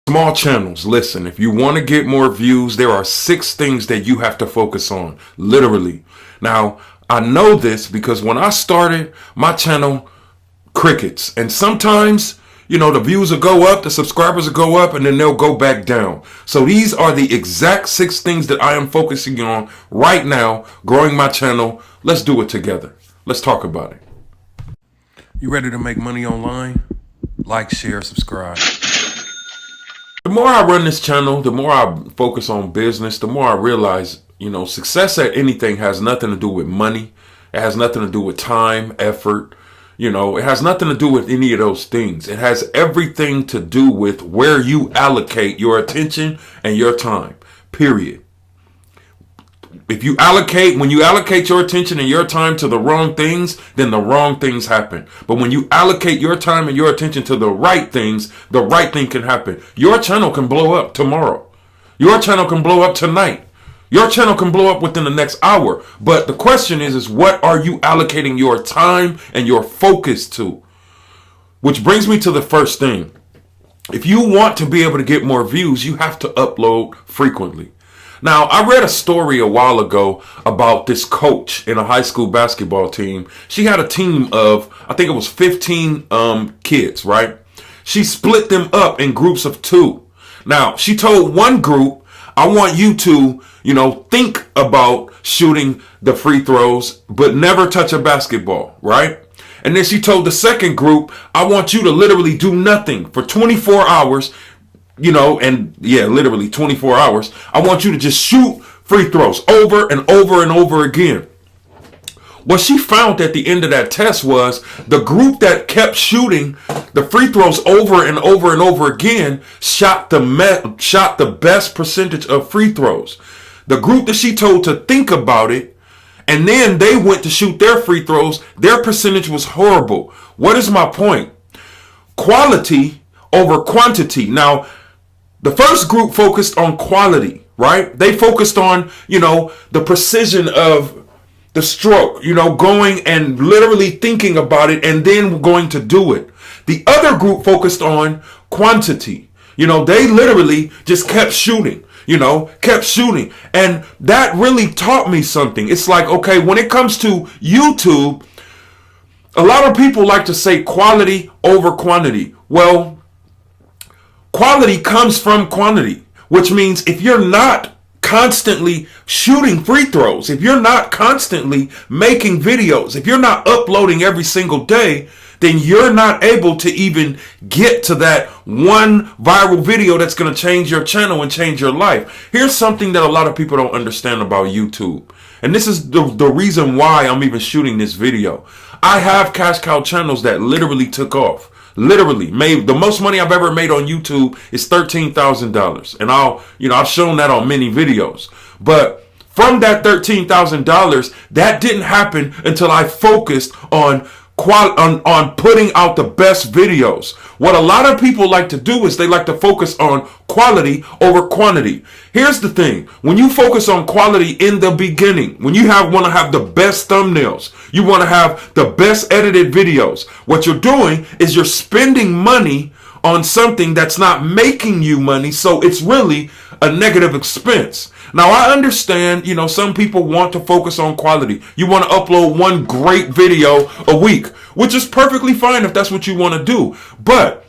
Small channels, listen, if you want to get more views, there are 6 things that you have to focus on, literally. Now, I know this because when I started my channel, crickets. And sometimes, the views will go up, the subscribers will go up, and then they'll go back down. So these are the exact 6 things that I am focusing on right now, growing my channel. Let's do it together. Let's talk about it. You ready to make money online? Like, share, subscribe. The more I run this channel, the more I focus on business, the more I realize, success at anything has nothing to do with money. It has nothing to do with time, effort. It has nothing to do with any of those things. It has everything to do with where you allocate your attention and your time, period. When you allocate your attention and your time to the wrong things, then the wrong things happen. But when you allocate your time and your attention to the right things, the right thing can happen. Your channel can blow up tomorrow. Your channel can blow up tonight. Your channel can blow up within the next hour. But the question is what are you allocating your time and your focus to? Which brings me to the first thing. If you want to be able to get more views, you have to upload frequently. Now, I read a story a while ago about this coach in a high school basketball team. She had a team of, I think it was 15 kids, right? She split them up in groups of 2. Now, she told one group, I want you to, think about shooting the free throws, but never touch a basketball, right? And then she told the second group, I want you to literally do nothing for 24 hours, literally 24 hours. I want you to just shoot free throws over and over and over again. What she found at the end of that test was the group that kept shooting the free throws over and over and over again shot the best percentage of free throws. The group that she told to think about it, and then they went to shoot their free throws, their percentage was horrible. What is my point? Quality over quantity. Now, the first group focused on quality, right? They focused on, the precision of the stroke, going and literally thinking about it and then going to do it. The other group focused on quantity. They literally just kept shooting. And that really taught me something. It's like, okay, when it comes to YouTube, a lot of people like to say quality over quantity. Well, quality comes from quantity, which means if you're not constantly shooting free throws, if you're not constantly making videos, if you're not uploading every single day, then you're not able to even get to that one viral video that's going to change your channel and change your life. Here's something that a lot of people don't understand about YouTube. And this is the reason why I'm even shooting this video. I have cash cow channels that literally took off. Literally made the most money I've ever made on YouTube is $13,000. And I've shown that on many videos. But from that $13,000, that didn't happen until I focused on putting out the best videos. What a lot of people like to do is they like to focus on quality over quantity. Here's the thing. When you focus on quality in the beginning, when you want to have the best thumbnails, you want to have the best edited videos, what you're doing is you're spending money on something that's not making you money, so it's really a negative expense. Now, I understand, some people want to focus on quality. You want to upload one great video a week, which is perfectly fine if that's what you want to do. But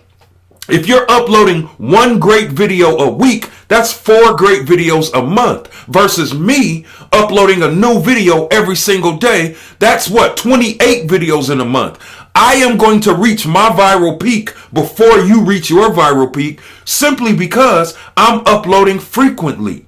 if you're uploading one great video a week, that's 4 great videos a month versus me uploading a new video every single day. That's 28 videos in a month. I am going to reach my viral peak before you reach your viral peak simply because I'm uploading frequently.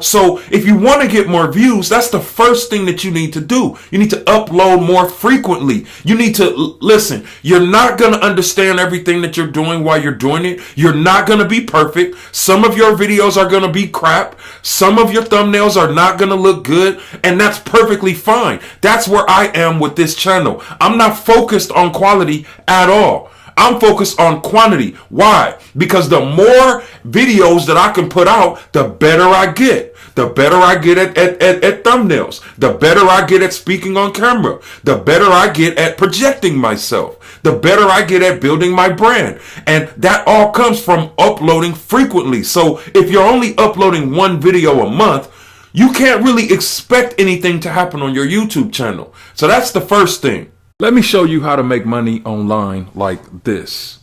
So if you want to get more views, that's the first thing that you need to do. You need to upload more frequently. You need to listen. You're not going to understand everything that you're doing while you're doing it. You're not going to be perfect. Some of your videos are going to be crap. Some of your thumbnails are not going to look good. And that's perfectly fine. That's where I am with this channel. I'm not focused on quality at all. I'm focused on quantity. Why? Because the more videos that I can put out, the better I get. The better I get at thumbnails. The better I get at speaking on camera. The better I get at projecting myself. the better I get at building my brand. And that all comes from uploading frequently. So if you're only uploading one video a month, you can't really expect anything to happen on your YouTube channel. So that's the first thing. Let me show you how to make money online like this.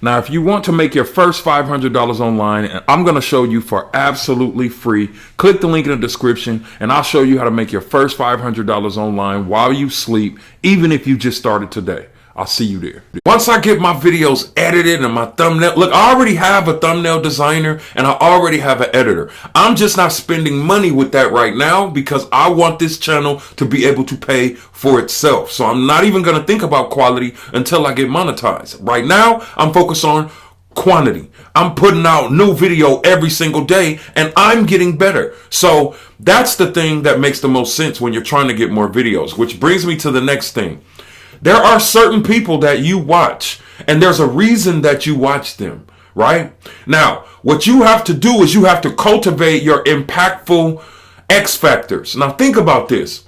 Now, if you want to make your first $500 online, and I'm going to show you for absolutely free, click the link in the description and I'll show you how to make your first $500 online while you sleep, even if you just started today. I'll see you there. Once I get my videos edited and my thumbnail, look, I already have a thumbnail designer and I already have an editor. I'm just not spending money with that right now because I want this channel to be able to pay for itself. So I'm not even going to think about quality until I get monetized. Right now, I'm focused on quantity. I'm putting out new video every single day and I'm getting better. So that's the thing that makes the most sense when you're trying to get more videos, which brings me to the next thing. There are certain people that you watch, and there's a reason that you watch them, right? Now, what you have to do is you have to cultivate your impactful X factors. Now, think about this.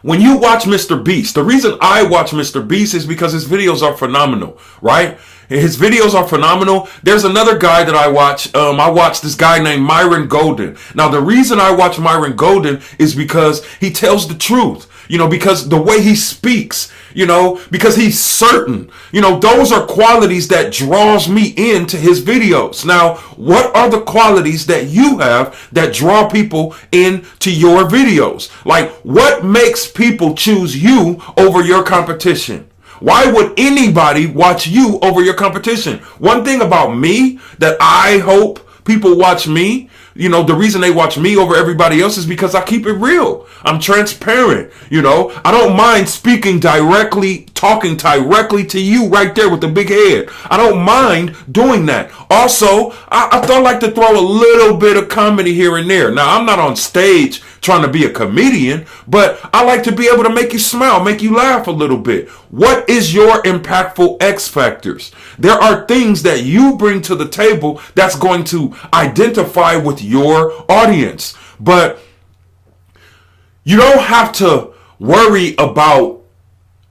When you watch Mr. Beast, the reason I watch Mr. Beast is because his videos are phenomenal, right? His videos are phenomenal. There's another guy that I watch. I watch this guy named Myron Golden. Now, the reason I watch Myron Golden is because he tells the truth. Because the way he speaks, because he's certain, those are qualities that draws me into his videos. Now, what are the qualities that you have that draw people into your videos? Like, what makes people choose you over your competition? Why would anybody watch you over your competition? One thing about me that I hope people watch me, the reason they watch me over everybody else is because I keep it real. I'm transparent. I don't mind speaking directly, talking directly to you right there with the big head. I don't mind doing that. Also, I thought I'd like to throw a little bit of comedy here and there. Now, I'm not on stage trying to be a comedian, but I like to be able to make you smile, make you laugh a little bit. What is your impactful X factors? There are things that you bring to the table that's going to identify with your audience. But you don't have to worry about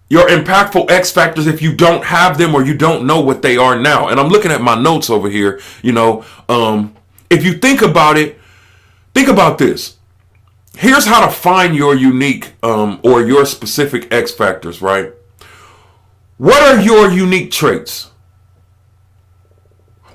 your impactful X factors if you don't have them or you don't know what they are now. And I'm looking at my notes over here. If you think about it, think about this. Here's how to find your unique or your specific X factors, right? What are your unique traits?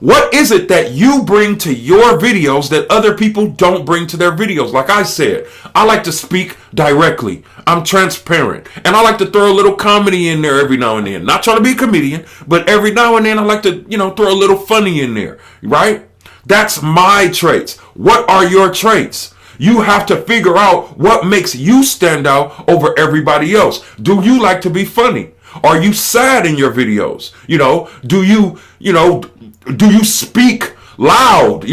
What is it that you bring to your videos that other people don't bring to their videos? Like I said, I like to speak directly. I'm transparent. And I like to throw a little comedy in there every now and then. Not trying to be a comedian, but every now and then I like to, throw a little funny in there, right? That's my traits. What are your traits? You have to figure out what makes you stand out over everybody else. Do you like to be funny? Are you sad in your videos? Do you speak loud?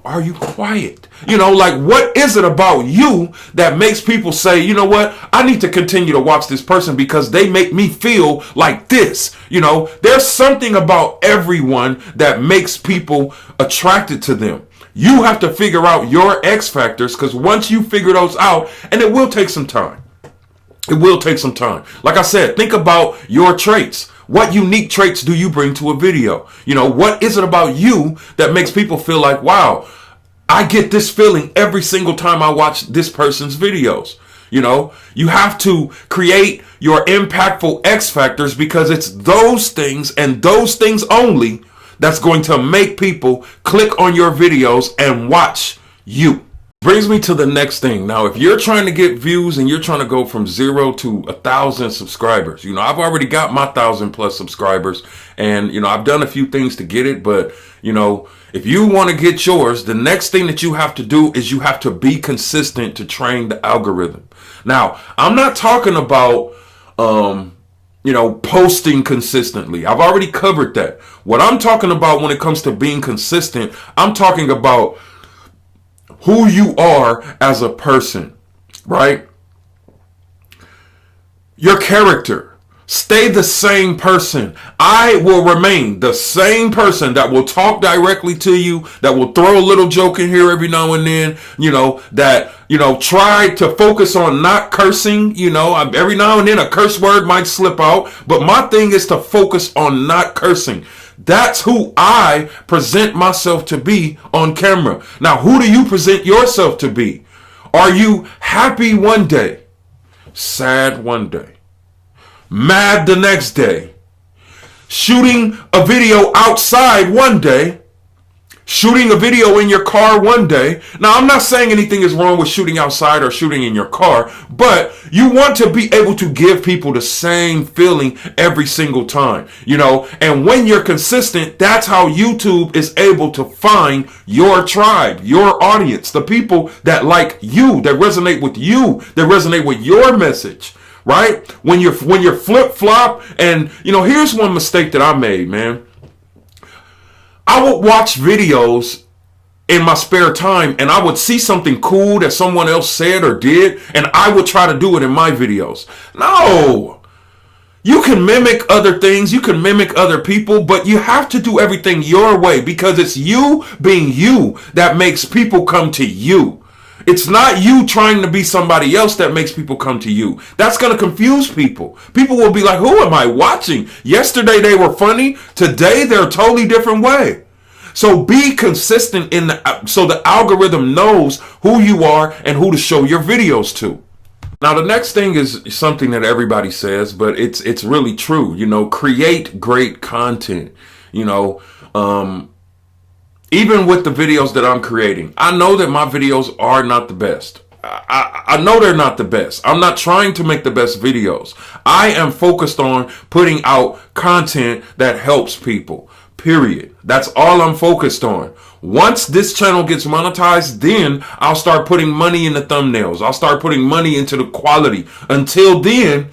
Are you quiet? What is it about you that makes people say, you know what? I need to continue to watch this person because they make me feel like this. There's something about everyone that makes people attracted to them. You have to figure out your X factors because once you figure those out, and it will take some time. It will take some time. Like I said, think about your traits. What unique traits do you bring to a video? What is it about you that makes people feel like, wow, I get this feeling every single time I watch this person's videos? You have to create your impactful X factors because it's those things and those things only that's going to make people click on your videos and watch you. Brings me to the next thing. Now, if you're trying to get views and you're trying to go from 0 to 1,000 subscribers, I've already got my 1,000+ subscribers and, I've done a few things to get it. But, if you want to get yours, the next thing that you have to do is you have to be consistent to train the algorithm. Now, I'm not talking about, posting consistently. I've already covered that. What I'm talking about when it comes to being consistent, I'm talking about who you are as a person, right? Your character. Stay the same person. I will remain the same person that will talk directly to you, that will throw a little joke in here every now and then, that, try to focus on not cursing, every now and then a curse word might slip out, but my thing is to focus on not cursing. That's who I present myself to be on camera. Now, who do you present yourself to be? Are you happy one day, sad one day, mad the next day, shooting a video outside one day, shooting a video in your car one day? Now, I'm not saying anything is wrong with shooting outside or shooting in your car, but you want to be able to give people the same feeling every single time, and when you're consistent, that's how YouTube is able to find your tribe, your audience, the people that like you, that resonate with you, that resonate with your message. Right? When you're flip-flop, and here's one mistake that I made, man. I would watch videos in my spare time, and I would see something cool that someone else said or did, and I would try to do it in my videos. No. You can mimic other things, you can mimic other people, but you have to do everything your way, because it's you being you that makes people come to you. It's not you trying to be somebody else that makes people come to you. That's going to confuse people. People will be like, who am I watching? Yesterday they were funny. Today they're a totally different way. So be consistent so the algorithm knows who you are and who to show your videos to. Now, the next thing is something that everybody says, but it's really true. Create great content. Even with the videos that I'm creating, I know that my videos are not the best. I know they're not the best. I'm not trying to make the best videos. I am focused on putting out content that helps people, period. That's all I'm focused on. Once this channel gets monetized, then I'll start putting money in the thumbnails. I'll start putting money into the quality. Until then,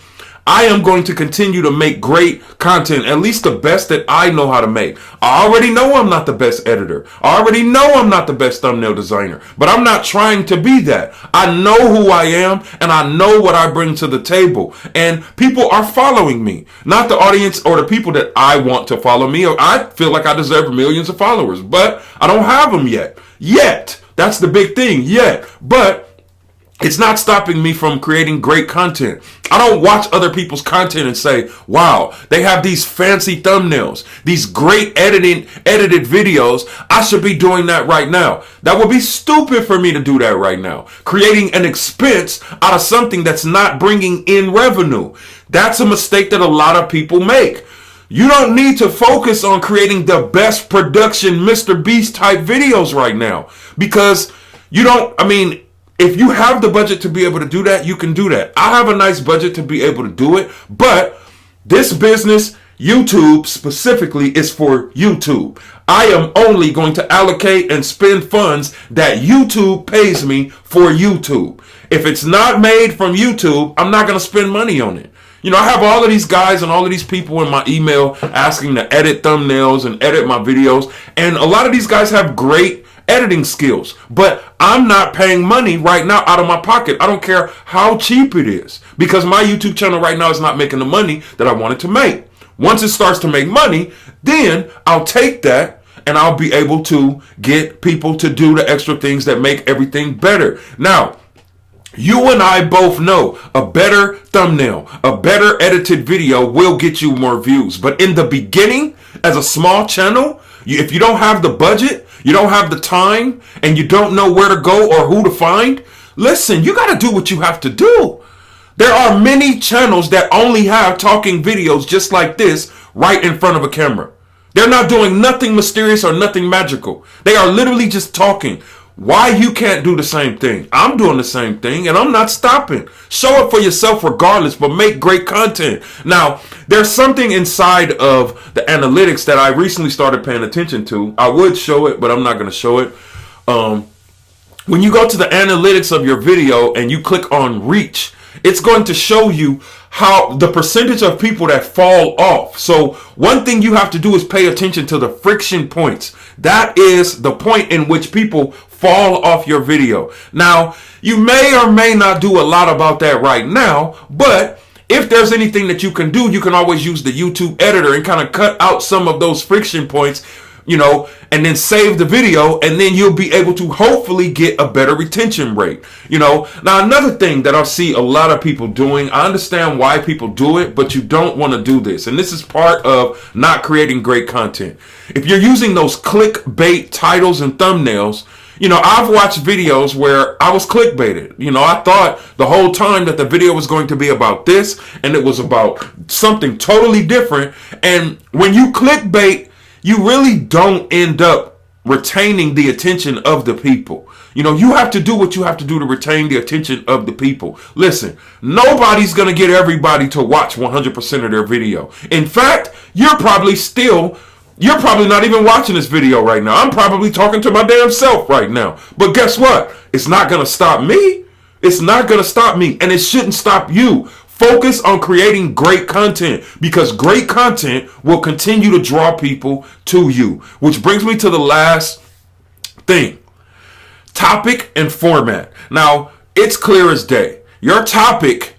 I am going to continue to make great content, at least the best that I know how to make. I already know I'm not the best editor. I already know I'm not the best thumbnail designer, but I'm not trying to be that. I know who I am, and I know what I bring to the table, and people are following me. Not the audience or the people that I want to follow me, or I feel like I deserve millions of followers, but I don't have them yet. That's the big thing, but it's not stopping me from creating great content. I don't watch other people's content and say, wow, they have these fancy thumbnails, these great edited videos. I should be doing that right now. That would be stupid for me to do that right now. Creating an expense out of something that's not bringing in revenue. That's a mistake that a lot of people make. You don't need to focus on creating the best production Mr. Beast type videos right now, because if you have the budget to be able to do that, you can do that. I have a nice budget to be able to do it, but this business, YouTube specifically, is for YouTube. I am only going to allocate and spend funds that YouTube pays me for YouTube. If it's not made from YouTube, I'm not going to spend money on it. I have all of these guys and all of these people in my email asking to edit thumbnails and edit my videos, and a lot of these guys have great editing skills, but I'm not paying money right now out of my pocket. I don't care how cheap it is, because my YouTube channel right now is not making the money that I wanted to make. Once it starts to make money, then I'll take that and I'll be able to get people to do the extra things that make everything better. Now, you and I both know a better thumbnail, a better edited video will get you more views. But in the beginning, as a small channel, if you don't have the budget, you don't have the time, and you don't know where to go or who to find, listen, you got to do what you have to do. There are many channels that only have talking videos just like this right in front of a camera. They're not doing nothing mysterious or nothing magical. They are literally just talking. Why you can't do the same thing? I'm doing the same thing, and I'm not stopping. Show up for yourself regardless, but make great content. Now, there's something inside of the analytics that I recently started paying attention to. I would show it, but I'm not going to show it. When you go to the analytics of your video and you click on reach, it's going to show you how the percentage of people that fall off. So one thing you have to do is pay attention to the friction points. That is the point in which people fall off your video. Now, you may or may not do a lot about that right now, but if there's anything that you can do, you can always use the YouTube editor and kind of cut out some of those friction points, and then save the video, and then you'll be able to hopefully get a better retention rate. Now another thing that I see a lot of people doing, I understand why people do it, but you don't want to do this. And this is part of not creating great content. If you're using those clickbait titles and thumbnails, I've watched videos where I was clickbaited. I thought the whole time that the video was going to be about this, and it was about something totally different. And when you clickbait, you really don't end up retaining the attention of the people. You have to do what you have to do to retain the attention of the people. Listen, nobody's going to get everybody to watch 100% of their video. In fact, you're probably not even watching this video right now. I'm probably talking to my damn self right now. But guess what? It's not going to stop me. It's not going to stop me. And it shouldn't stop you. Focus on creating great content, because great content will continue to draw people to you. Which brings me to the last thing. Topic and format. Now, it's clear as day. Your topic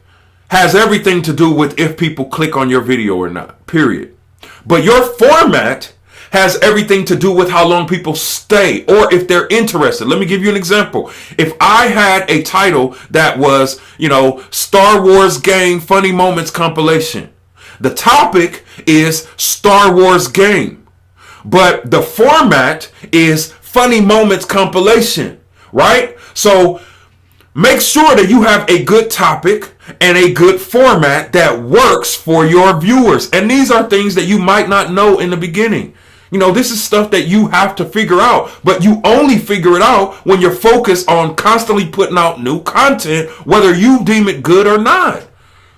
has everything to do with if people click on your video or not, period. But your format has everything to do with how long people stay or if they're interested. Let me give you an example. If I had a title that was, Star Wars Game Funny Moments Compilation, the topic is Star Wars Game, but the format is Funny Moments Compilation, right? So make sure that you have a good topic and a good format that works for your viewers. And these are things that you might not know in the beginning. This is stuff that you have to figure out, but you only figure it out when you're focused on constantly putting out new content, whether you deem it good or not.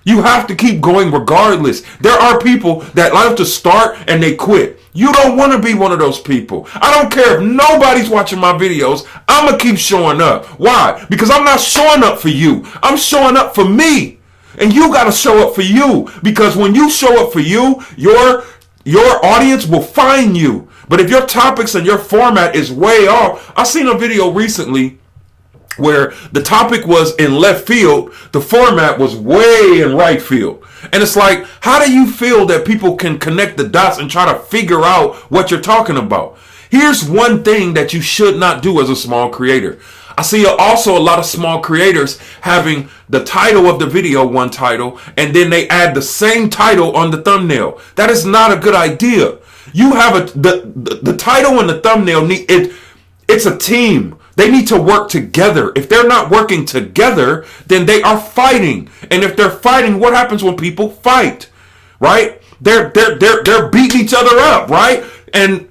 You have to keep going regardless. There are people that like to start and they quit. You don't want to be one of those people. I don't care if nobody's watching my videos. I'm going to keep showing up. Why? Because I'm not showing up for you. I'm showing up for me. And you got to show up for you. Because when you show up for you, your audience will find you. But if your topics and your format is way off, I seen a video recently where the topic was in left field, the format was way in right field. And it's like, how do you feel that people can connect the dots and try to figure out what you're talking about? Here's one thing that you should not do as a small creator. I see also a lot of small creators having the title of the video one title, and then they add the same title on the thumbnail. That is not a good idea. You have the title and the thumbnail it's a team. They need to work together. If they're not working together, then they are fighting. And if they're fighting, what happens when people fight? Right? They're beating each other up, right? And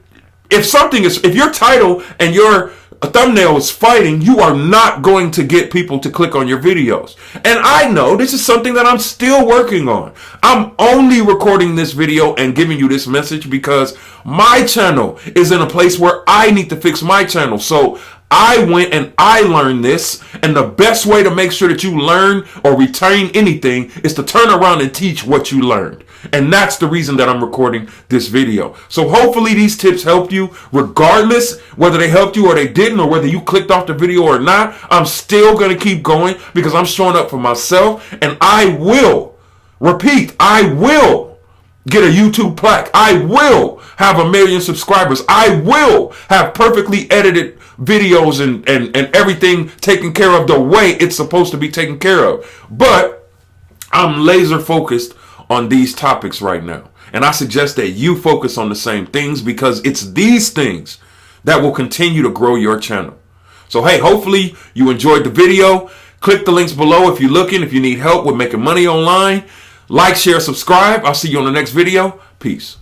if your title and your thumbnail is fighting, you are not going to get people to click on your videos. And I know this is something that I'm still working on. I'm only recording this video and giving you this message because my channel is in a place where I need to fix my channel. So I went and I learned this, and the best way to make sure that you learn or retain anything is to turn around and teach what you learned. And that's the reason that I'm recording this video. So hopefully these tips helped you, regardless whether they helped you or they didn't, or whether you clicked off the video or not. I'm still going to keep going because I'm showing up for myself, and I will get a YouTube plaque. I will have 1 million subscribers. I will have perfectly edited videos and everything taken care of the way it's supposed to be taken care of. But I'm laser focused on these topics right now. And I suggest that you focus on the same things, because it's these things that will continue to grow your channel. So hey, hopefully you enjoyed the video. Click the links below if you're looking, if you need help with making money online. Like, share, subscribe. I'll see you on the next video. Peace.